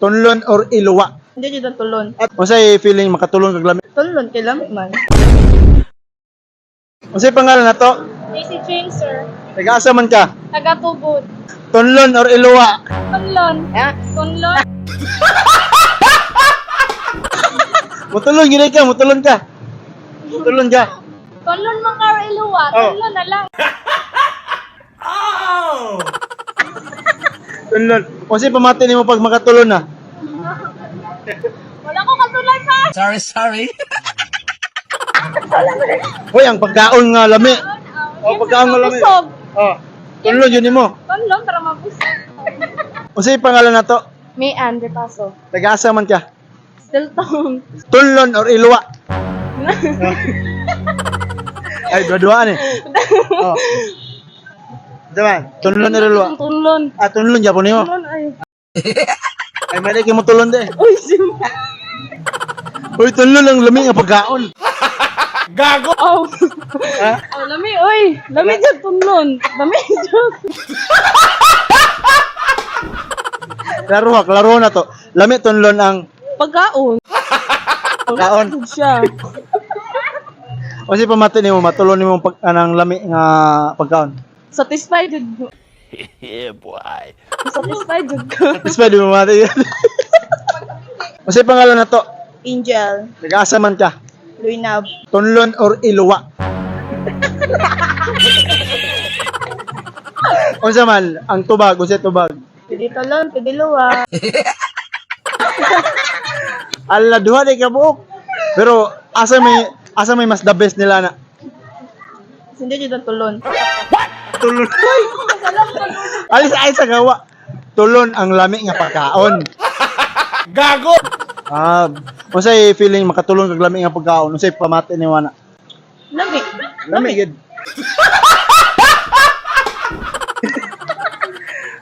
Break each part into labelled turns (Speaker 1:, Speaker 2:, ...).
Speaker 1: Tunlon or iluwa?
Speaker 2: Hindi dito tulon.
Speaker 1: Unsay feeling makatulon kag lami?
Speaker 2: Tulon kay lami man.
Speaker 1: Unsay pangalan nato?
Speaker 2: Daisy Jane, sir.
Speaker 1: Taga-asa man ka?
Speaker 2: Taga-tubod.
Speaker 1: Tunlon or iluwa?
Speaker 2: Tunlon. Tunlon.
Speaker 1: Mutulon gid ka, mutulon ka. Mutulon ka.
Speaker 2: Tunlon man ka iluwa.
Speaker 1: Oh.
Speaker 2: Tunlon na lang.
Speaker 1: Tunlon. Unsay pamati nimo pag makatulon na?
Speaker 2: Wala ko katulad pa.
Speaker 3: Sorry.
Speaker 1: Hoy, ang pagkaon nga lami. Oh, pagkaon nga lami.
Speaker 2: Busog.
Speaker 1: Oh. Tunlon yun nimo.
Speaker 2: Tunlon para mabusog.
Speaker 1: Unsay pangalan nato?
Speaker 2: May Andre Paso.
Speaker 1: Taga-asa man ka?
Speaker 2: Still tong.
Speaker 1: Tunlon or iluwa? Ay, dua-duaan eh. Oh. Diba? Tunlon or iluwa?
Speaker 2: Tunlon.
Speaker 1: Ah, tunlon Japon nimo.
Speaker 2: Tunlon ay.
Speaker 1: Ay, may mo tulon de.
Speaker 2: Uy, sim.
Speaker 1: Uy, tunlon ang lami nga pagkaon.
Speaker 3: Gago!
Speaker 2: Oh.
Speaker 1: Ha?
Speaker 2: Oh, lami oy. Lami jud tunlon. Lami jud.
Speaker 1: Laro na to. Lami tunlon ang
Speaker 2: Pagkaon.
Speaker 1: pagkaon.
Speaker 2: Siya.
Speaker 1: O si pamati nimo matulon nimo pag anang lami nga pagkaon.
Speaker 2: Satisfied jud.
Speaker 3: Yeah, boy.
Speaker 2: Satisfied jud ko.
Speaker 1: Satisfied mo mati. O si pangalan na to?
Speaker 2: Angel.
Speaker 1: Nag-asa man ka?
Speaker 2: Luinab.
Speaker 1: Tunlon or iluwa? Unsa man ang tubag, unsa tubag?
Speaker 2: Pwede talon, pwede luwa.
Speaker 1: Ala duha di ka buok. Pero asa may mas the best nila na.
Speaker 2: Hindi dito tulon.
Speaker 1: Tulon. Alis ay sa gawa. Tulon ang lami nga pagkaon.
Speaker 3: Gago!
Speaker 1: Ah, unsay feeling makatulong kag lami nga pagkaon? Unsay pamati ni wana?
Speaker 2: Lami.
Speaker 1: Lami gid.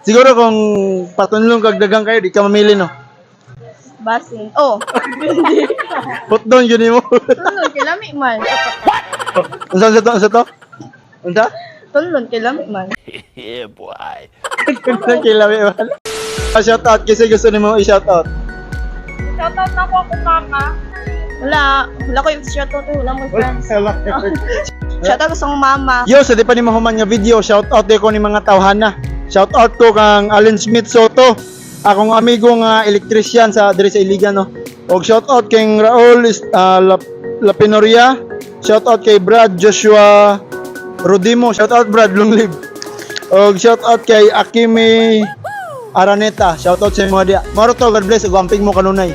Speaker 1: Siguro kung patulong kag dagang kayo, di ka mamili no.
Speaker 2: Basin. Oh.
Speaker 1: Put down yun mo.
Speaker 2: Tulon kay lami man.
Speaker 1: Unsa sa to? Unsa?
Speaker 2: Tulon kay lami man.
Speaker 3: Yeah, boy.
Speaker 1: Unsa kay lami man? Shout out kasi gusto nimo i-shout out.
Speaker 2: Shoutout na po ako mama. Wala ko yung shoutout wala mo friends. Shoutout sa mama.
Speaker 1: Yo, sa di pa ni mahuman nga video, shout out ko ni mga tawhana. Shout out ko kang Allen Smith Soto, akong amigo nga electrician sa diri sa Iligan no. Og shout out kay Raul Lapinoria. Shout out kay Brad Joshua Rodimo. Shout out Brad, long live. Og shout out kay Akimi Araneta. Shout out sa mga dia. Maro to, God bless, ug amping mo kanunay.